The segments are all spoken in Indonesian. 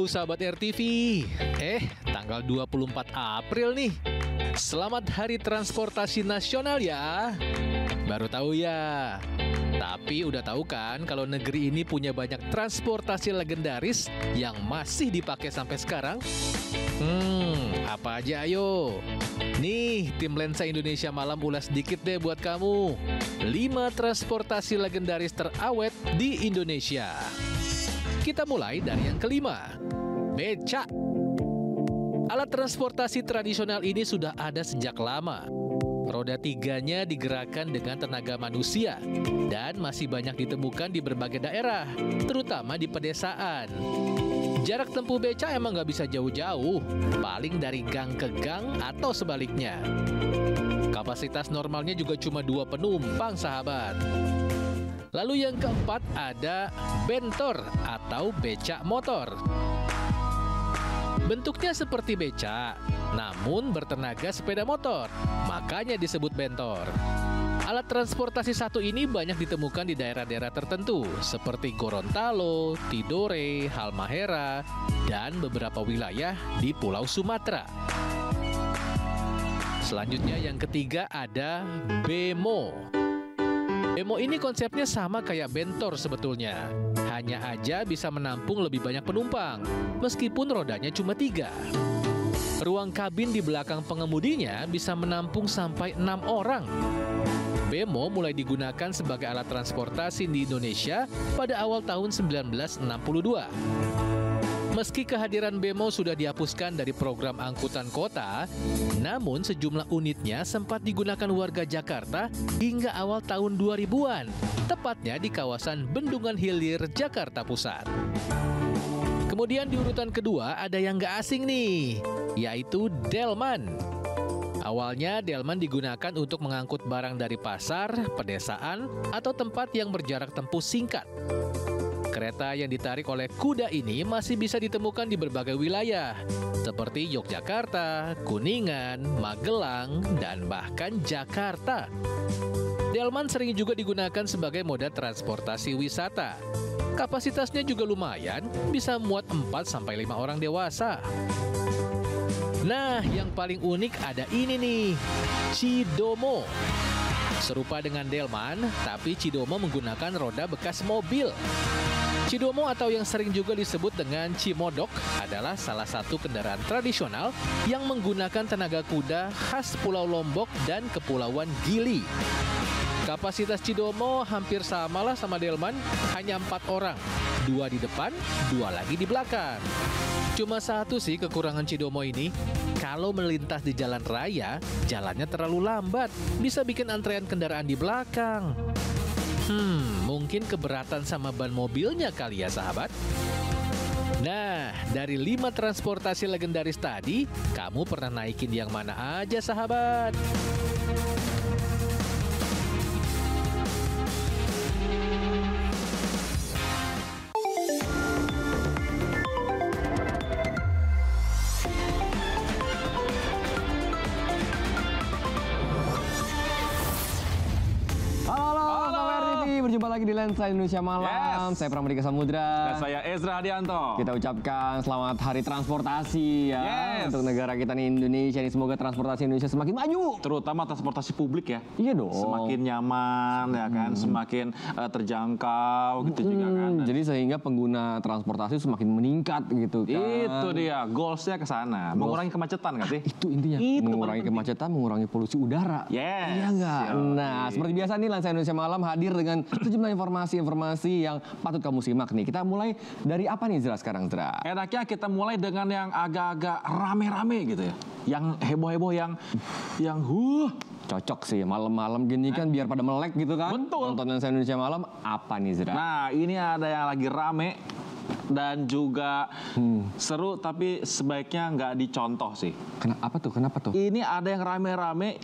sahabat RTV. Tanggal 24 April nih. Selamat Hari Transportasi Nasional ya. Baru tahu ya. Tapi udah tahu kan kalau negeri ini punya banyak transportasi legendaris yang masih dipakai sampai sekarang? Apa aja ayo? Nih, tim Lensa Indonesia Malam ulas dikit deh buat kamu. 5 transportasi legendaris terawet di Indonesia. Kita mulai dari yang kelima, becak. Alat transportasi tradisional ini sudah ada sejak lama. Roda tiganya digerakkan dengan tenaga manusia dan masih banyak ditemukan di berbagai daerah, terutama di pedesaan. Jarak tempuh becak emang nggak bisa jauh-jauh, paling dari gang ke gang atau sebaliknya. Kapasitas normalnya juga cuma 2 penumpang, sahabat. Lalu yang keempat ada bentor atau becak motor. Bentuknya seperti becak, namun bertenaga sepeda motor, makanya disebut bentor. Alat transportasi satu ini banyak ditemukan di daerah-daerah tertentu, seperti Gorontalo, Tidore, Halmahera, dan beberapa wilayah di Pulau Sumatera. Selanjutnya yang ketiga ada bemo. Bemo ini konsepnya sama kayak bentor sebetulnya. Hanya aja bisa menampung lebih banyak penumpang, meskipun rodanya cuma 3. Ruang kabin di belakang pengemudinya bisa menampung sampai 6 orang. Bemo mulai digunakan sebagai alat transportasi di Indonesia pada awal tahun 1962. Meski kehadiran bemo sudah dihapuskan dari program angkutan kota, namun sejumlah unitnya sempat digunakan warga Jakarta hingga awal tahun 2000-an, tepatnya di kawasan Bendungan Hilir, Jakarta Pusat. Kemudian di urutan kedua ada yang gak asing nih, yaitu delman. Awalnya delman digunakan untuk mengangkut barang dari pasar, pedesaan, atau tempat yang berjarak tempuh singkat. Kereta yang ditarik oleh kuda ini masih bisa ditemukan di berbagai wilayah, seperti Yogyakarta, Kuningan, Magelang, dan bahkan Jakarta. Delman sering juga digunakan sebagai moda transportasi wisata. Kapasitasnya juga lumayan, bisa muat 4-5 orang dewasa. Nah, yang paling unik ada ini nih, Cidomo. Serupa dengan delman, tapi Cidomo menggunakan roda bekas mobil. Cidomo atau yang sering juga disebut dengan Cimodok adalah salah satu kendaraan tradisional yang menggunakan tenaga kuda khas Pulau Lombok dan Kepulauan Gili. Kapasitas Cidomo hampir samalah sama delman, hanya 4 orang, 2 di depan, 2 lagi di belakang. Cuma satu sih kekurangan Cidomo ini, kalau melintas di jalan raya, jalannya terlalu lambat, bisa bikin antrean kendaraan di belakang. Mungkin keberatan sama ban mobilnya kali ya, sahabat? Nah, dari 5 transportasi legendaris tadi, kamu pernah naikin yang mana aja, sahabat? Berjumpa lagi di Lensa Indonesia Malam. Saya Pramodika Samudra. Dan saya Ezra Hadianto. Kita ucapkan selamat Hari Transportasi ya untuk negara kita nih, Indonesia nih. Semoga transportasi Indonesia semakin maju. Terutama transportasi publik ya. Iya dong. Semakin nyaman ya kan, semakin terjangkau gitu juga kan. Jadi sehingga pengguna transportasi semakin meningkat gitu kan. Itu dia, goalsnya ke sana. Mengurangi kemacetan nggak sih? Itu intinya. Mengurangi kemacetan, mengurangi polusi udara. Iya nggak? Nah, seperti biasa nih Lensa Indonesia Malam hadir dengan sejumlah informasi-informasi yang patut kamu simak nih. Kita mulai dari apa nih, Zra, sekarang, Zra? Enaknya kita mulai dengan yang agak-agak rame-rame gitu ya. Yang heboh-heboh, yang cocok sih malam-malam gini kan, biar pada melek gitu kan. Betul. Nonton Lensa Indonesia Malam, apa nih, Zra? Nah, ini ada yang lagi rame dan juga seru, tapi sebaiknya nggak dicontoh sih. Kenapa tuh? Ini ada yang rame-rame.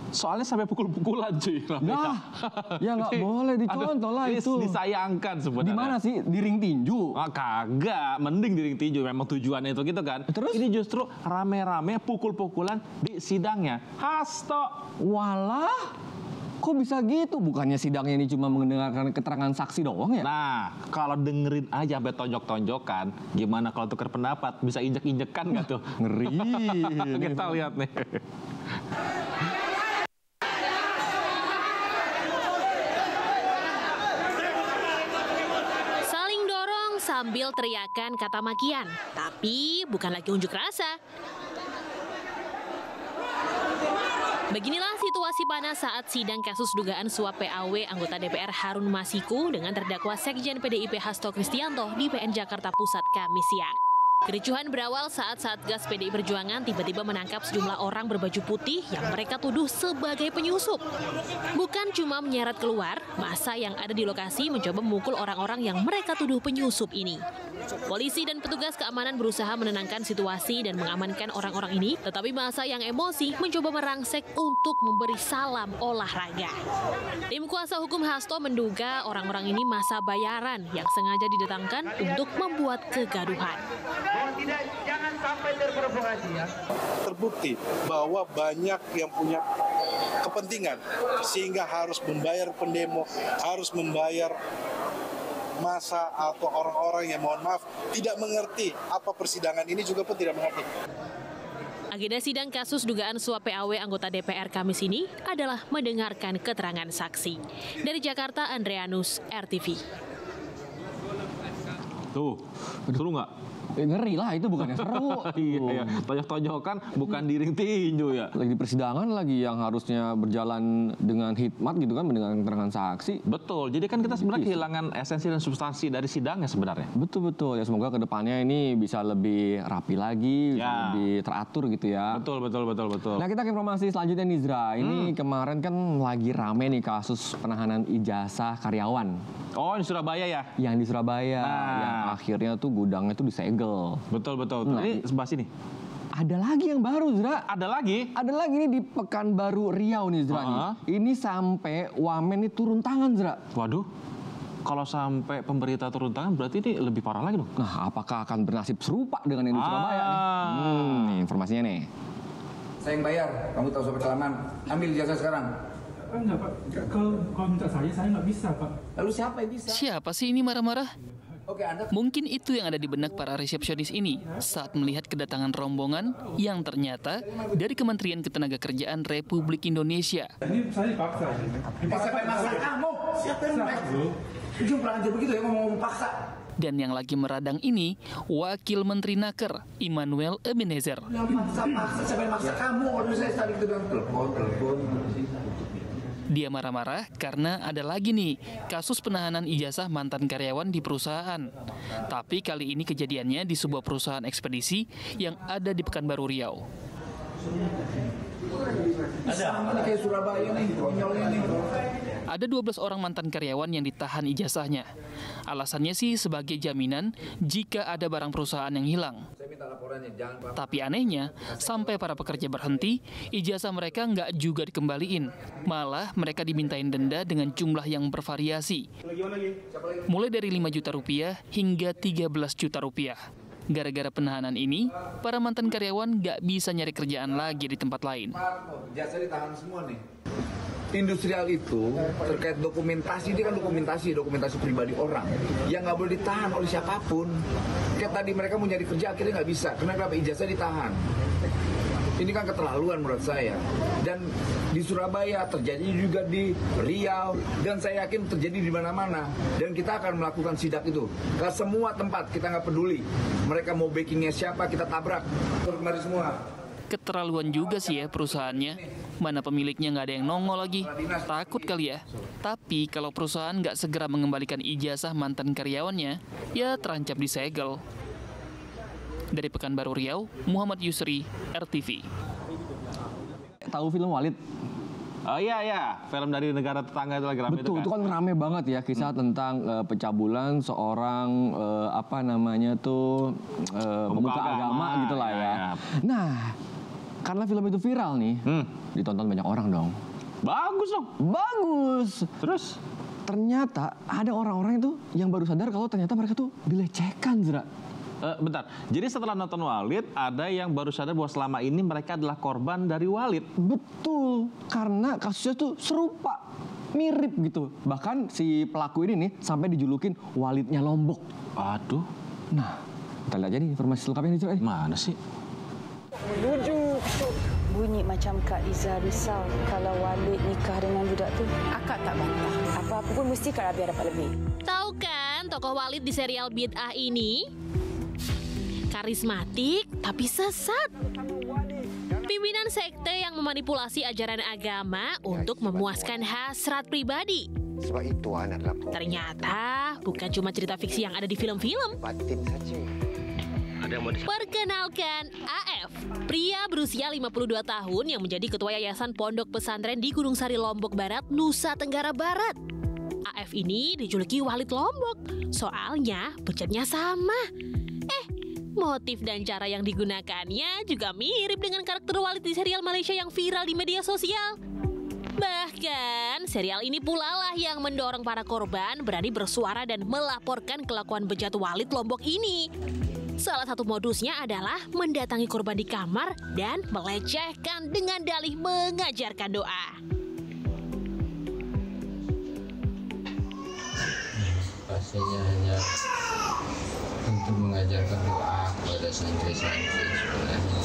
Soalnya sampai pukul-pukulan cuy. Nah, ya nggak boleh dicontoh lah itu. Disayangkan sebenarnya. Di mana sih? Di ring tinju? Kagak, mending di ring tinju. Memang tujuannya itu gitu kan. Terus? Ini justru rame-rame pukul-pukulan di sidangnya. Hasto. Walah. Kok bisa gitu? Bukannya sidangnya ini cuma mendengarkan keterangan saksi doang ya? Nah, kalau dengerin aja sampai tonjok-tonjokan, gimana kalau tukar pendapat? Bisa injek-injekan nggak tuh? Ngeri. Kita lihat nih. Saling dorong sambil teriakan kata makian, tapi bukan lagi unjuk rasa. Beginilah situasi panas saat sidang kasus dugaan suap PAW anggota DPR Harun Masiku dengan terdakwa Sekjen PDIP Hasto Kristianto di PN Jakarta Pusat Kamis siang. Kericuhan berawal saat Satgas PDI Perjuangan tiba-tiba menangkap sejumlah orang berbaju putih yang mereka tuduh sebagai penyusup. Bukan cuma menyeret keluar, massa yang ada di lokasi mencoba memukul orang-orang yang mereka tuduh penyusup ini. Polisi dan petugas keamanan berusaha menenangkan situasi dan mengamankan orang-orang ini, tetapi massa yang emosi mencoba merangsek untuk memberi salam olahraga. Tim kuasa hukum Hasto menduga orang-orang ini massa bayaran yang sengaja didatangkan untuk membuat kegaduhan. Jangan sampai terprovokasi ya. Terbukti bahwa banyak yang punya kepentingan sehingga harus membayar pendemo, harus membayar massa atau orang-orang yang mohon maaf tidak mengerti apa persidangan ini juga pun tidak mengerti. Agenda sidang kasus dugaan suap PAW anggota DPR Kamis ini adalah mendengarkan keterangan saksi. Dari Jakarta, Andreanus, RTV. Tuh, seru nggak? Ngeri lah, itu bukannya seru. Iya, tonjok-tonjokan bukan diring tinju ya. Lagi di persidangan lagi yang harusnya berjalan dengan hikmat gitu kan, mendengarkan keterangan saksi. Betul, jadi kan kita sebenarnya kehilangan esensi dan substansi dari sidangnya sebenarnya. Betul, ya semoga kedepannya ini bisa lebih rapi lagi, bisa lebih teratur gitu ya. Betul. Nah, kita ke informasi selanjutnya nih, Zra. Ini kemarin kan lagi rame nih kasus penahanan ijazah karyawan. Oh, di Surabaya ya? Yang di Surabaya, yang akhirnya tuh gudangnya tuh disegel. Betul. Ini sebelah sini. Ada lagi yang baru, Zra. Ada lagi? Ada lagi nih di Pekanbaru Riau nih, Zra. Ini sampai wamen nih turun tangan, Zra. Waduh, kalau sampai pemberita turun tangan berarti ini lebih parah lagi dong. Nah, apakah akan bernasib serupa dengan yang di Surabaya nih? Nih informasinya nih. Saya yang bayar, kamu tahu sampai kelamaan. Ambil jasa sekarang. Enggak, Pak. Kalau minta saya nggak bisa, Pak. Lalu siapa yang bisa? Siapa sih ini marah-marah? Oke, Anda Mungkin itu yang ada di benak para resepsionis ini saat melihat kedatangan rombongan yang ternyata dari Kementerian Ketenagakerjaan Republik Indonesia. Ini saya dipaksa. siapa yang maksa kamu? Siapa yang maksa? Ujung perang aja begitu ya ngomong paksa. Dan yang lagi meradang ini, Wakil Menteri Naker, Immanuel Ebenezer. Yang paksa, siapa yang maksa kamu? Kalau saya tadi itu bilang telepon. Dia marah-marah karena ada lagi nih kasus penahanan ijazah mantan karyawan di perusahaan. Tapi kali ini kejadiannya di sebuah perusahaan ekspedisi yang ada di Pekanbaru Riau. Sama nih kayak Surabaya nih, konyolnya nih. Ada 12 orang mantan karyawan yang ditahan ijazahnya. Alasannya sih sebagai jaminan jika ada barang perusahaan yang hilang. Saya minta laporannya, jangan Tapi anehnya, sampai para pekerja berhenti, ijazah mereka nggak juga dikembaliin. Malah mereka dimintain denda dengan jumlah yang bervariasi. Mulai dari 5 juta rupiah hingga 13 juta rupiah. Gara-gara penahanan ini, para mantan karyawan nggak bisa nyari kerjaan lagi di tempat lain. jasa ditahan semua nih. Industrial itu terkait dokumentasi, dia kan dokumentasi pribadi orang yang nggak boleh ditahan oleh siapapun. Kayak tadi mereka mau nyari kerja akhirnya nggak bisa, kenapa ijazah ditahan? Ini kan keterlaluan menurut saya. Dan di Surabaya terjadi juga di Riau, dan saya yakin terjadi di mana-mana. Dan kita akan melakukan sidak itu ke semua tempat, kita nggak peduli. Mereka mau backingnya siapa, kita tabrak. Mari semua. Keterlaluan juga sih ya perusahaannya. Mana pemiliknya nggak ada yang nongol lagi. Takut kali ya. Tapi kalau perusahaan nggak segera mengembalikan ijazah mantan karyawannya, ya terancam disegel. Dari Pekanbaru Riau, Muhammad Yusri, RTV. Tahu film Walid? Oh iya, film dari negara tetangga itu lagi rame. Betul, itu kan rame banget ya kisah tentang pencabulan seorang pemuka agama gitu lah ya. Nah, karena film itu viral nih, ditonton banyak orang dong. Bagus dong. Bagus. Terus? Ternyata ada orang-orang itu yang baru sadar kalau ternyata mereka tuh dilecehkan, Zra. Bentar, jadi setelah nonton Walid, ada yang baru sadar bahwa selama ini mereka adalah korban dari Walid. Betul, karena kasusnya tuh serupa, mirip gitu. Bahkan si pelaku ini nih sampai dijulukin Walidnya Lombok. Aduh. Nah, kita lihat aja nih informasi selengkapnya nih, coba. Mana sih? Bunyi macam Kak Iza risau kalau Walid nikah dengan budak tu. Akak tak bantah. Apa-apa pun mesti Kak Rabia dapat lebih. Tahu kan tokoh Walid di serial Bid'ah ini? Karismatik tapi sesat. Pimpinan sekte yang memanipulasi ajaran agama untuk memuaskan hasrat pribadi. Sebab itu adalah Ternyata bukan cuma cerita fiksi yang ada di film-film. batin saja. Perkenalkan AF, pria berusia 52 tahun yang menjadi ketua yayasan pondok pesantren di Gunung Sari, Lombok Barat, Nusa Tenggara Barat. AF ini dijuluki Walid Lombok, soalnya pucatnya sama. Motif dan cara yang digunakannya juga mirip dengan karakter Walid di serial Malaysia yang viral di media sosial. Bahkan, serial ini pula lah yang mendorong para korban berani bersuara dan melaporkan kelakuan bejat Walid Lombok ini. Salah satu modusnya adalah mendatangi korban di kamar dan melecehkan dengan dalih mengajarkan doa. Pastinya hanya untuk mengajarkan doa kepada santri-santri sebenarnya.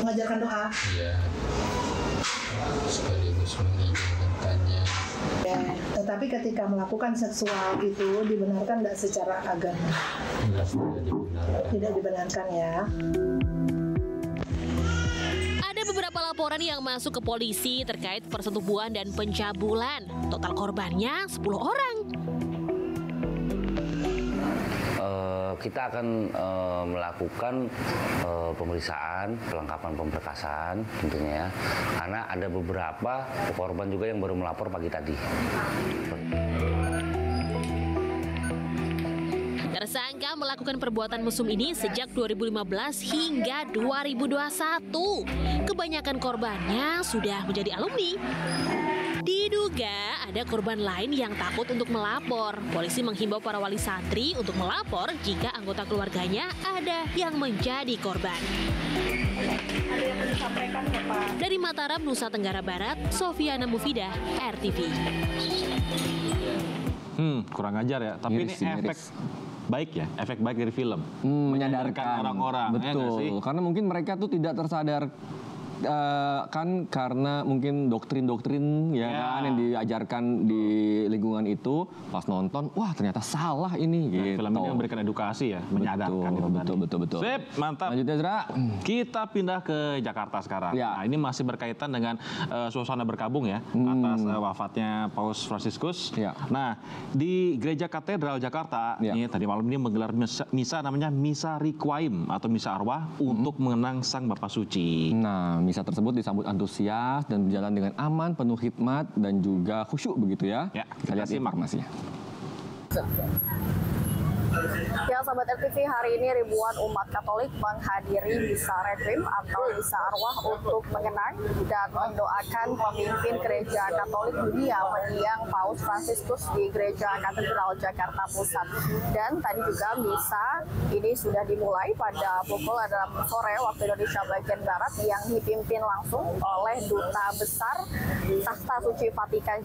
Mengajarkan doa? Iya. Sekaligus mengizinkannya. Ya, tetapi ketika melakukan seksual itu dibenarkan tidak secara agama? Tidak dibenarkan. Tidak dibenarkan ya. Ada beberapa laporan yang masuk ke polisi terkait persetubuhan dan pencabulan. Total korbannya 10 orang. Kita akan melakukan pemeriksaan, kelengkapan pemberkasan tentunya ya. Karena ada beberapa korban juga yang baru melapor pagi tadi. Tersangka melakukan perbuatan mesum ini sejak 2015 hingga 2021. Kebanyakan korbannya sudah menjadi alumni. Diduga ada korban lain yang takut untuk melapor. Polisi menghimbau para wali santri untuk melapor jika anggota keluarganya ada yang menjadi korban. Ada yang disampaikan Bapak? Dari Mataram, Nusa Tenggara Barat, Sofiana Mufidah, RTV. Kurang ajar ya. Tapi Miris, ini efek baik ya, efek baik dari film. Menyadarkan orang-orang. Betul, karena mungkin mereka tuh tidak tersadar kan karena mungkin doktrin-doktrin ya kan yang diajarkan di lingkungan itu pas nonton wah ternyata salah ini gitu. Film ini memberikan edukasi ya, menyadarkan betul. Sip, mantap. Lanjut Ezra. Kita pindah ke Jakarta sekarang. Ya. Nah, ini masih berkaitan dengan suasana berkabung ya atas wafatnya Paus Fransiskus. Ya. Nah, di Gereja Katedral Jakarta ini tadi malam ini menggelar misa namanya Misa Requiem atau misa arwah untuk mengenang Sang Bapa Suci. Nah, misa tersebut disambut antusias dan berjalan dengan aman, penuh hikmat dan juga khusyuk begitu ya. Kita lihat informasinya. Ya, sahabat RTV, hari ini ribuan umat Katolik menghadiri misa requiem atau misa arwah untuk mengenang dan mendoakan pemimpin Gereja Katolik Dunia mendiang Paus Fransiskus di Gereja Katedral Jakarta Pusat. Dan tadi juga misa ini sudah dimulai pada pukul 6 sore waktu Indonesia bagian Barat yang dipimpin langsung oleh Duta Besar Tahta Suci Vatikan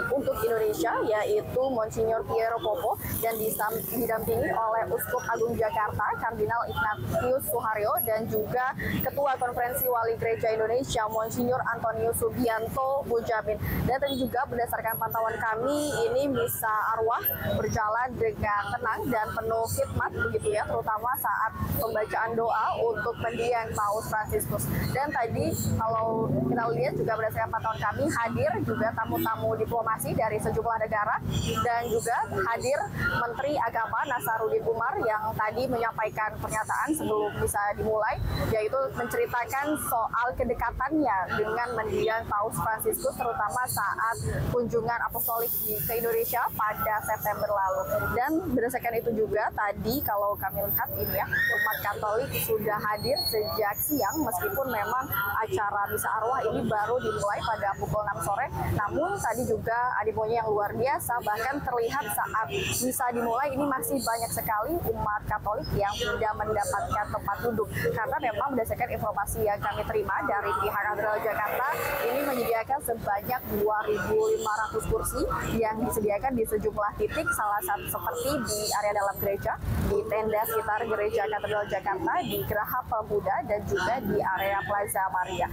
untuk Indonesia yaitu Monsignor Piero Popo dan didampingi oleh Uskup Agung Jakarta Kardinal Ignatius Suharyo dan juga Ketua Konferensi Wali Gereja Indonesia Monsignor Antonius Subianto Bujamin. Dan tadi juga berdasarkan pantauan kami ini misa arwah berjalan dengan tenang dan penuh hikmat begitu ya, terutama saat pembacaan doa untuk mendiang Paus Fransiskus. Dan tadi kalau kita lihat juga berdasarkan pantauan kami hadir juga tamu-tamu diplomasi dari sejumlah negara dan juga hadir Menteri Agama Nasaruddin Umar yang tadi menyampaikan pernyataan sebelum bisa dimulai, yaitu menceritakan soal kedekatannya dengan mendiang Paus Fransiskus terutama saat kunjungan apostolik ke Indonesia pada September lalu. Dan berdasarkan itu juga tadi kalau kami lihat ini ya, umat Katolik sudah hadir sejak siang meskipun memang acara misa arwah ini baru dimulai pada pukul 6 sore. Namun tadi juga animonya yang luar biasa, bahkan terlihat saat misa dimulai ini masih masih banyak sekali umat Katolik yang tidak mendapatkan tempat duduk. Karena memang berdasarkan informasi yang kami terima dari pihak Katedral Jakarta, ini menyediakan sebanyak 2.500 kursi yang disediakan di sejumlah titik, salah satu seperti di area dalam gereja, di tenda sekitar Gereja Katedral Jakarta, di Geraha Pemuda, dan juga di area Plaza Maria.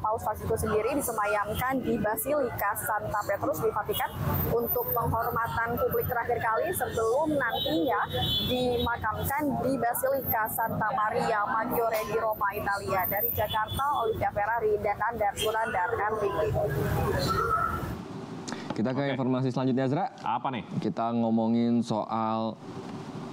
Paus Fransiskus sendiri disemayamkan di Basilika Santa Petrus di Vatikan untuk penghormatan publik terakhir kali sebelum nantinya dimakamkan di Basilika Santa Maria Maggiore di Roma, Italia. Dari Jakarta, Olivia Ferrari dan Nandar Sunandar, RTP. Kita ke informasi selanjutnya, Zra. Apa nih? Kita ngomongin soal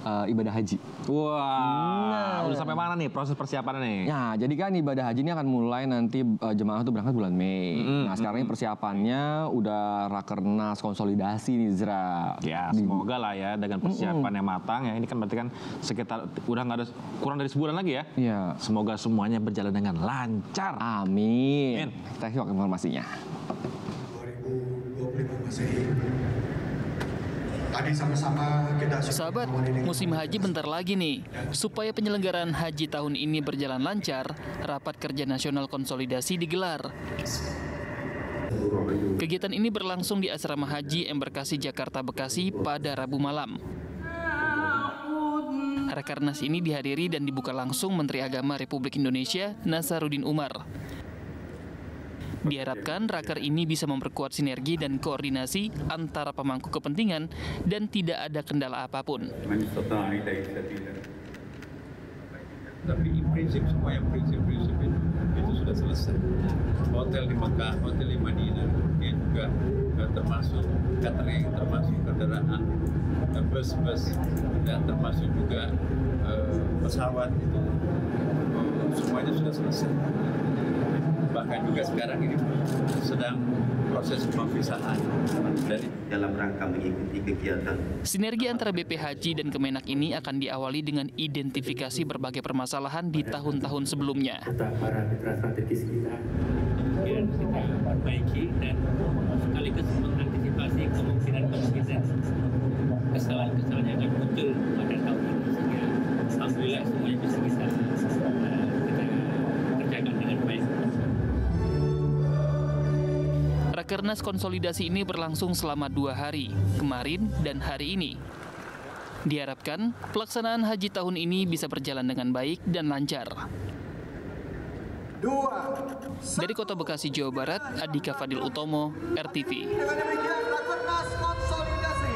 ibadah haji. Wah, udah sampai mana nih proses persiapannya nih? Nah, jadi kan ibadah haji ini akan mulai nanti jemaah tuh berangkat bulan Mei. Nah, sekarang ini persiapannya udah rakernas konsolidasi nih, Zra. Ya, semoga lah ya dengan persiapan yang matang ya. Ini kan berarti kan sekitar udah nggak ada kurang dari sebulan lagi ya. Iya. Semoga semuanya berjalan dengan lancar. Amin. Kita simak informasinya. 2025 Masehi. Tadi sama-sama kita... Sahabat, musim haji bentar lagi nih. Supaya penyelenggaraan haji tahun ini berjalan lancar, Rapat Kerja Nasional Konsolidasi digelar. Kegiatan ini berlangsung di Asrama Haji Embarkasi Jakarta Bekasi pada Rabu malam. Rakernas ini dihadiri dan dibuka langsung Menteri Agama Republik Indonesia Nasaruddin Umar. Diharapkan raker ini bisa memperkuat sinergi dan koordinasi antara pemangku kepentingan dan tidak ada kendala apapun. Tapi prinsip semua yang prinsip-prinsip itu sudah selesai. Hotel di Mekah, hotel di Madinah, dia juga termasuk catering, termasuk kendaraan, bus-bus, dan termasuk juga pesawat itu semuanya sudah selesai. Bahkan juga sekarang ini sedang proses pempisahan dari dalam rangka mengikuti kegiatan. Sinergi antara BP Haji dan Kemenak ini akan diawali dengan identifikasi berbagai permasalahan di tahun-tahun sebelumnya. Para strategis kita perbaiki dan sekaligus mengantisipasi kemungkinan kesalahan-kesalahan yang akan muncul pada tahun ini. Sehingga alhamdulillah semuanya bisa kita kerjakan dengan baik. Rakernas konsolidasi ini berlangsung selama 2 hari, kemarin dan hari ini. Diharapkan pelaksanaan haji tahun ini bisa berjalan dengan baik dan lancar. Dari Kota Bekasi, Jawa Barat, Andika Fadil Utomo, RTV. Dengan demikian, Rakernas konsolidasi